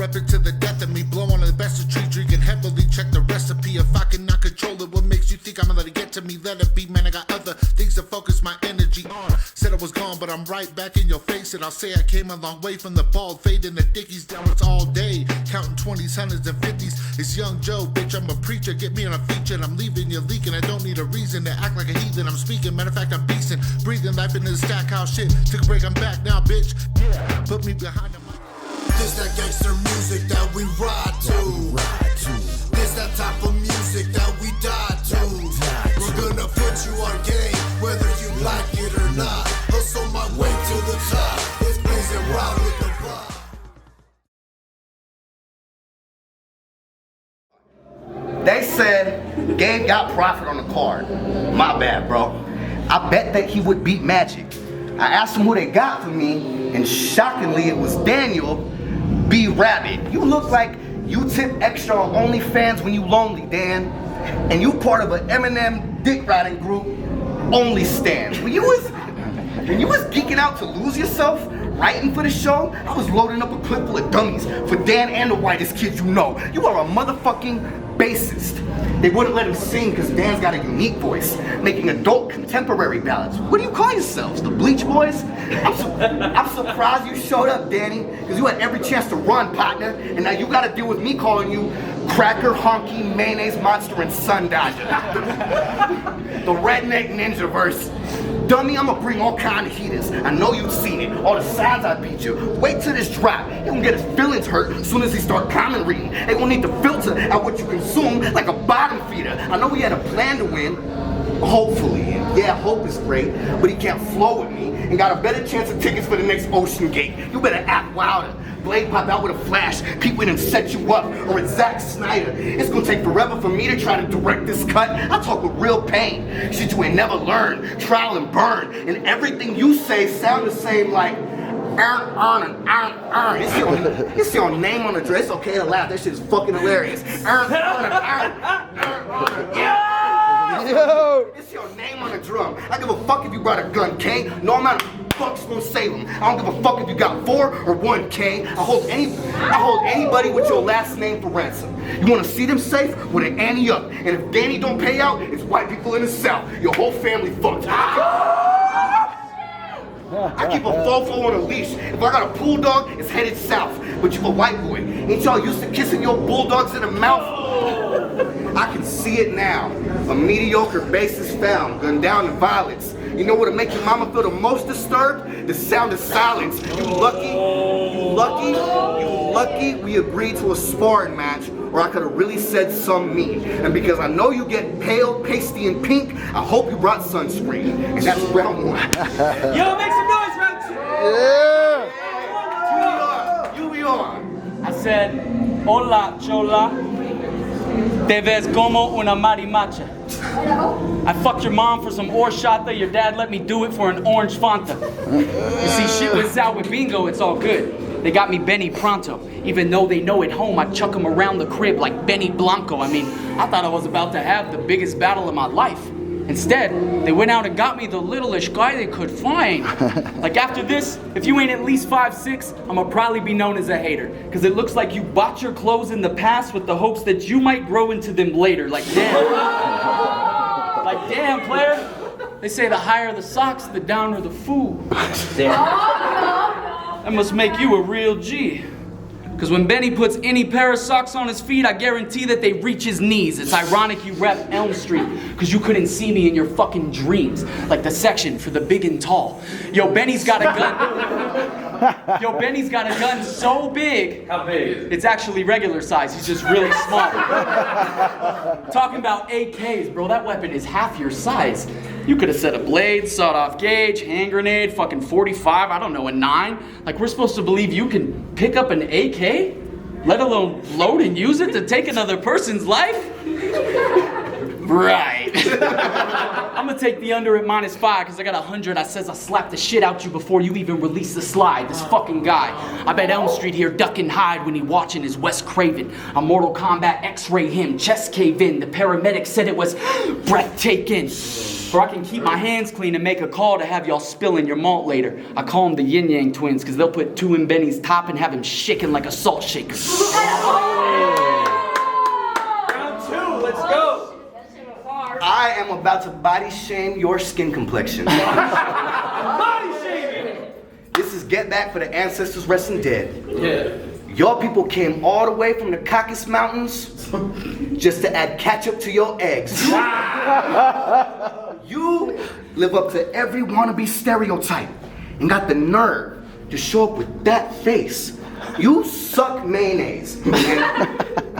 weapon to the death of me. Blow on the best of tree, drinking heavily. Check the recipe. If I cannot control it, what makes you think I'm gonna let it get to me? Let it be, man. I got other things to focus my energy on. Said I was gone, but I'm right back in your face. And I'll say I came a long way from the bald fade and the dickies. Down it's all day, counting 20s, 100s, and 50s. It's young Joe, bitch. I'm a preacher. Get me on a feature, and I'm leaving you leaking. I don't need a reason to act like a heathen. I'm speaking. Matter of fact, I'm decent. Breathing life into the stack house shit. Took a break, I'm back now, bitch. Yeah, put me behind the mic. This that gangster music that we ride to. This that type of music that we die to. We're gonna put you on game, whether you like it or not. Hustle my way to the top. It's blazing wild with the vibe. They said Gabe got profit on the card. My bad, bro. I bet that he would beat Magic. I asked him who they got for me, and shockingly it was Daniel B. Rabbit. You look like you tip extra on OnlyFans when you lonely, Dan. And you part of an Eminem dick riding group, Only Stan. When you was geeking out to lose yourself, writing for the show, I was loading up a clip full of dummies for Dan and the whitest kids you know. You are a motherfucking bassist. They wouldn't let him sing because Dan's got a unique voice, making adult contemporary ballads. What do you call yourselves, the Bleach Boys? I'm surprised you showed up, Danny, because you had every chance to run, partner, and now you gotta deal with me calling you Cracker, Honky, Mayonnaise Monster, and Sun Dodger. The redneck ninja verse. Dummy, I'ma bring all kind of heaters. I know you've seen it. All the signs I beat you. Wait till this drop. He gonna get his feelings hurt as soon as he start comment reading. They gonna need to filter out what you consume like a bottom feeder. I know he had a plan to win. Hopefully. Yeah, hope is great, but he can't flow with me and got a better chance of tickets for the next Ocean Gate. You better act wilder. Blade pop out with a flash, people didn't set you up, or it's Zack Snyder. It's gonna take forever for me to try to direct this cut. I talk with real pain, shit you ain't never learned, trial and burn, and everything you say sound the same like It's your name on the dress. It's okay to laugh, that shit is fucking hilarious. It's your name on the drum. I give a fuck if you brought a gun, K. No amount of fuck's gonna save him. I don't give a fuck if you got 4 or 1, K. I hold anybody with your last name for ransom. You wanna see them safe? Well, they ante up. And if Danny don't pay out, it's white people in the South. Your whole family fucked. I keep a fofo on a leash. If I got a bulldog, it's headed south. But you a white boy. Ain't y'all used to kissing your bulldogs in the mouth? I can see it now. A mediocre bassist found, gunned down in violence. You know what'll make your mama feel the most disturbed? The sound of silence. You lucky we agreed to a sparring match, or I could've really said some mean. And because I know you get pale, pasty, and pink, I hope you brought sunscreen. And that's round 1. Yo, make some noise, round 2! Yeah! UBR! I said, hola, chola. Te ves como una marimacha. I fucked your mom for some horchata. Your dad let me do it for an orange Fanta. You see, shit went out with bingo, it's all good. They got me Benny Pronto. Even though they know at home I chuck them around the crib like Benny Blanco. I mean, I thought I was about to have the biggest battle of my life. Instead, they went out and got me the littlest guy they could find. Like after this, if you ain't at least 5'6", I'ma probably be known as a hater. Cause it looks like you bought your clothes in the past with the hopes that you might grow into them later. Like damn. Like damn, player. They say the higher the socks, the downer the food. That must make you a real G. Cause when Benny puts any pair of socks on his feet, I guarantee that they reach his knees. It's ironic you rep Elm Street, cause you couldn't see me in your fucking dreams. Like the section for the big and tall. Yo, Benny's got a gun. Yo, Benny's got a gun so big. How big? It's actually regular size, he's just really small. Talking about AKs, bro, that weapon is half your size. You could have set a blade, sawed-off gauge, hand grenade, fucking 45, I don't know, a 9. Like, we're supposed to believe you can pick up an AK? Let alone load and use it to take another person's life? Right. I'm gonna take the under at -5 because I got 100. I says I slapped the shit out you before you even release the slide. This fucking guy. I bet Elm Street here duck and hide when he watching his Wes Craven. A Mortal Kombat X-ray him, chest cave in. The paramedic said it was breathtaking. Or I can keep my hands clean and make a call to have y'all spilling your malt later. I call them the Yin Yang twins because they'll put 2 in Benny's top and have him shaking like a salt shaker. Round 2, let's go. I am about to body shame your skin complexion. Body shaming. This is get back for the ancestors resting dead. Yeah. Your people came all the way from the Caucasus Mountains just to add ketchup to your eggs. You live up to every wannabe stereotype and got the nerve to show up with that face. You suck mayonnaise.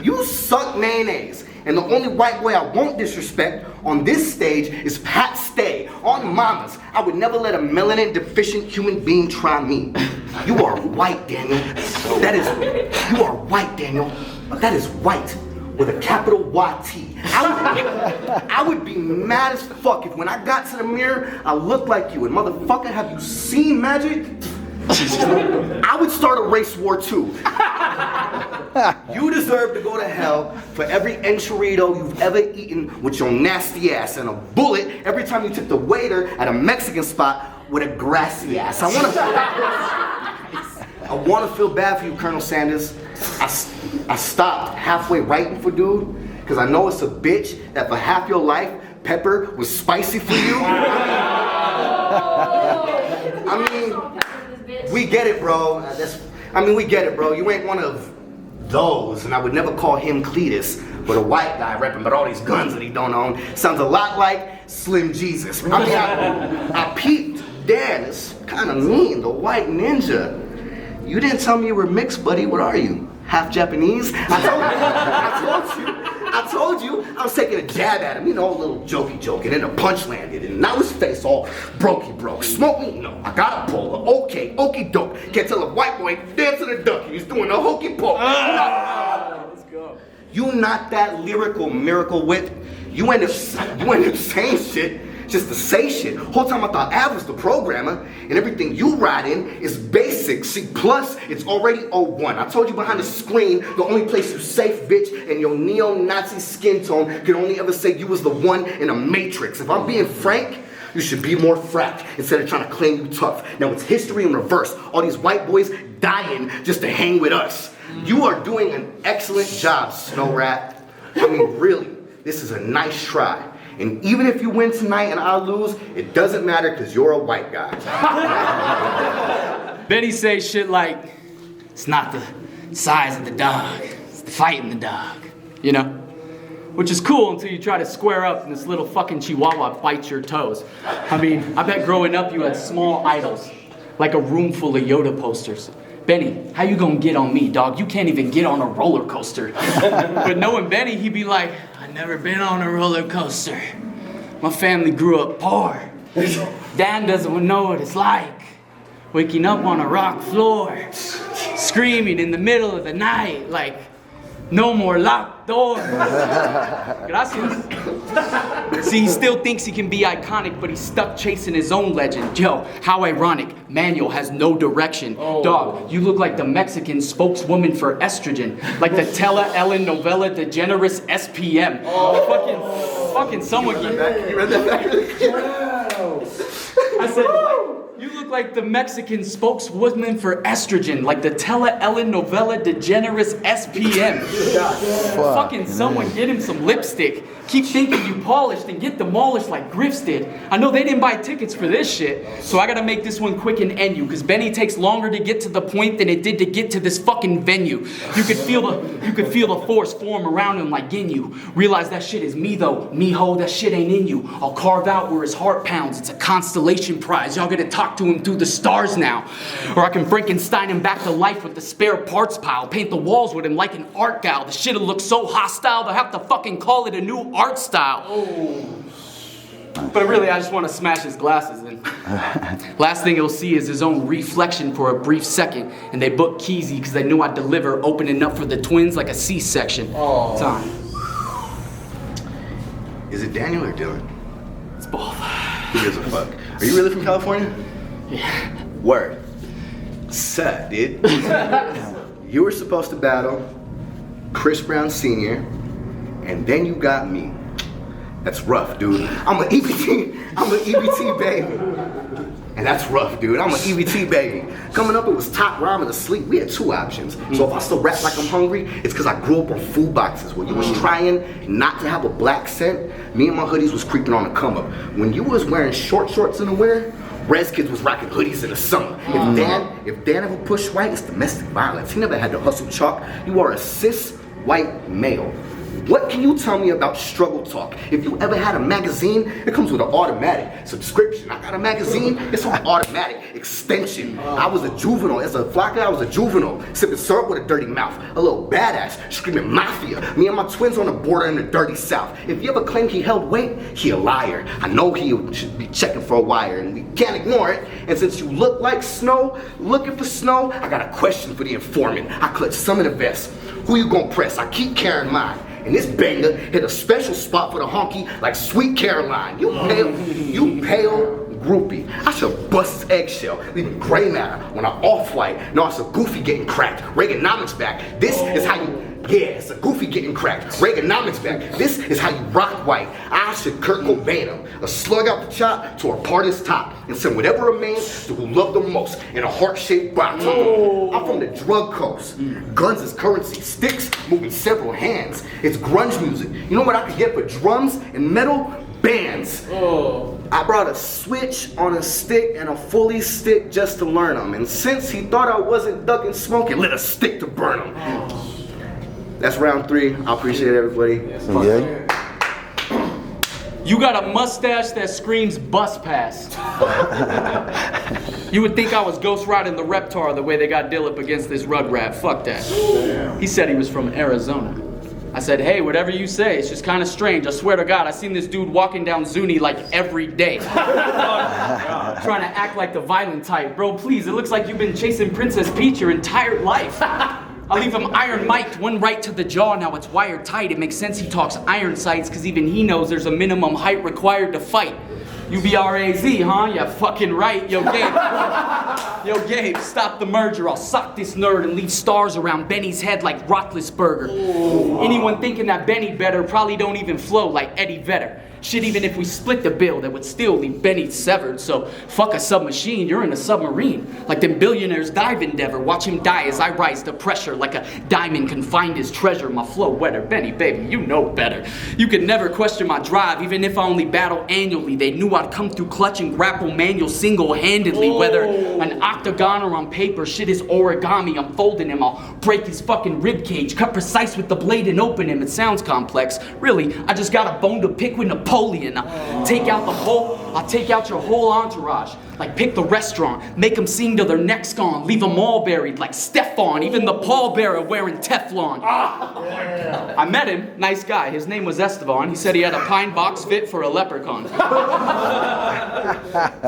You suck mayonnaise. And the only white boy I won't disrespect on this stage is Pat Stay on Mamas. I would never let a melanin deficient human being try me. You are white, Daniel. You are white, Daniel. That is white with a capital YT. I would be mad as fuck if when I got to the mirror, I looked like you. And motherfucker, have you seen magic? I would start a race war too. You deserve to go to hell for every enchilada you've ever eaten with your nasty ass and a bullet every time you took the waiter at a Mexican spot with a grassy ass. I want to feel bad for you, Colonel Sanders. I stopped halfway writing for dude because I know it's a bitch that for half your life pepper was spicy for you. I mean, we get it, bro. We get it, bro. You ain't one of those, and I would never call him Cletus, but a white guy repping but all these guns that he don't own. Sounds a lot like Slim Jesus. I peeped. Dan, it's kind of mean, the white ninja. You didn't tell me you were mixed, buddy. What are you? Half Japanese? I told you I was taking a jab at him, you know, a little jokey, and then a punch landed, and now his face all broke. Smoke me? No, I got a polar. Okay, okie doke. Can't tell a white boy dancing a ducky. He's doing a hokey poke. Let's go. You not that lyrical miracle whip. You end up saying shit just to say shit. Whole time I thought Av was the programmer, and everything you write in is basic. See, plus it's already 01. I told you behind the screen, the only place you safe, bitch, and your neo-Nazi skin tone could only ever say you was the one in a matrix. If I'm being frank, you should be more frack instead of trying to claim you tough. Now it's history in reverse. All these white boys dying just to hang with us. You are doing an excellent job, Snow Rat. I mean, really, this is a nice try. And even if you win tonight and I lose, it doesn't matter because you're a white guy. Benny say shit like, it's not the size of the dog, it's the fight in the dog, you know? Which is cool until you try to square up and this little fucking chihuahua bites your toes. I mean, I bet growing up you had small idols, like a room full of Yoda posters. Benny, how you gonna get on me, dog? You can't even get on a roller coaster. But knowing Benny, he'd be like, I've never been on a roller coaster. My family grew up poor. Dan doesn't know what it's like. Waking up on a rock floor, screaming in the middle of the night like, no more locked doors. Gracias. See, he still thinks he can be iconic, but he's stuck chasing his own legend. Yo, how ironic. Manuel has no direction. Oh. Dog, you look like the Mexican spokeswoman for estrogen. Like the telenovela DeGeneres SPM. Oh. Fucking someone You read that back really quick? Wow. I said, you look like the Mexican spokeswoman for estrogen, like the telenovela DeGeneres SPM. Fucking someone get him some lipstick. Keep thinking you polished and get demolished like Griff's did. I know they didn't buy tickets for this shit, so I gotta make this one quick and end you, because Benny takes longer to get to the point than it did to get to this fucking venue. You could feel the force form around him like Ginyu. Realize that shit is me though, mijo, that shit ain't in you. I'll carve out where his heart pounds. It's a constellation prize. Y'all gotta talk to him through the stars now. Or I can Frankenstein him back to life with the spare parts pile. Paint the walls with him like an art gal. The shit'll look so hostile they'll have to fucking call it a new art style. Oh. But really, I just want to smash his glasses in. Last thing he'll see is his own reflection for a brief second. And they booked Keezy because they knew I'd deliver, opening up for the twins like a C-section. Oh. Time. Is it Daniel or Dylan? It's both. Who gives a fuck? Are you really from California? Yeah. Word. Sup, dude? You were supposed to battle Chris Brown Sr., and then you got me. That's rough, dude. I'm an EBT baby. And that's rough, dude. I'm an EBT baby. Coming up, it was top ramen to sleep. We had two options. So if I still rap like I'm hungry, it's because I grew up on food boxes. When you was trying not to have a black scent, me and my hoodies was creeping on the come up. When you was wearing short shorts in the winter, Rez kids was rocking hoodies in the summer. If Dan ever pushed white, it's domestic violence. He never had to hustle chalk. You are a cis white male. What can you tell me about struggle talk? If you ever had a magazine, it comes with an automatic subscription. I got a magazine, it's on automatic extension. I was a juvenile. As a flocker, I was a juvenile. Sipping syrup with a dirty mouth. A little badass, screaming mafia. Me and my twins on the border in the dirty south. If you ever claimed he held weight, he a liar. I know he should be checking for a wire, and we can't ignore it. And since you look like snow, looking for snow, I got a question for the informant. I clutch some of the best. Who you gonna press? I keep carrying mine. And this banger hit a special spot for the honky like Sweet Caroline. You pale groupie. I should bust his eggshell, leaving gray matter when I off-white. No, it's a goofy getting cracked. Reaganomics back. This is how you, it's a goofy getting cracked. Reaganomics back. This is how you rock white. I should Kurt Cobain him. A slug out the chop to a part his top and send whatever remains to who loved the most in a heart-shaped box. I'm from the drug coast. Guns is currency. Sticks moving several hands. It's grunge music. You know what I could get for drums and metal? Bands. I brought a switch on a stick and a fully stick just to learn them. And since he thought I wasn't ducking smoke, he lit a stick to burn him. That's round 3. I appreciate everybody. Yeah. You got a mustache that screams bus pass. You would think I was ghost riding the Reptar the way they got Dillip against this Rugrat. Fuck that. He said he was from Arizona. I said, hey, whatever you say, it's just kind of strange. I swear to God, I seen this dude walking down Zuni like every day. Trying to act like the violent type. Bro, please, it looks like you've been chasing Princess Peach your entire life. I'll leave him iron mic'd, one right to the jaw, now it's wired tight. It makes sense he talks iron sights, cause even he knows there's a minimum height required to fight. UBR AZ, huh? Yeah, fucking right. Yo, Gabe. Yo, Gabe, stop the merger. I'll sock this nerd and leave stars around Benny's head like Roethlisberger. Anyone thinking that Benny better probably don't even flow like Eddie Vedder. Shit, even if we split the bill, that would still leave Benny severed. So, fuck a submachine, you're in a submarine. Like them billionaires dive endeavor. Watch him die as I rise to pressure. Like a diamond can find his treasure. My flow wetter. Benny, baby, you know better. You could never question my drive, even if I only battle annually. They knew I'd come through clutch and grapple manual single-handedly. Whether an octagon or on paper, shit is origami. I'm folding him, I'll break his fucking rib cage. Cut precise with the blade and open him. It sounds complex. Really, I just got a bone to pick with Napoleon. I'll take out your whole entourage. Like pick the restaurant, make them sing till their neck's gone, leave them all buried like Stefan, even the pallbearer wearing Teflon. I met him, nice guy, his name was Esteban. He said he had a pine box fit for a leprechaun.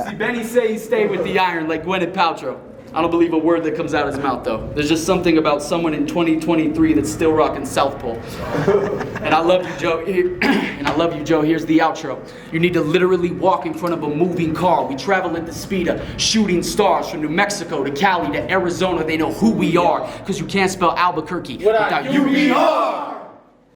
See, Benny say he stayed with the iron like Gwyneth Paltrow. I don't believe a word that comes out of his mouth though. There's just something about someone in 2023 that's still rocking South Pole. And I love you, Joe. And I love you, Joe. Here's the outro. You need to literally walk in front of a moving car. We travel at the speed of shooting stars from New Mexico to Cali to Arizona. They know who we are, because you can't spell Albuquerque without UBR.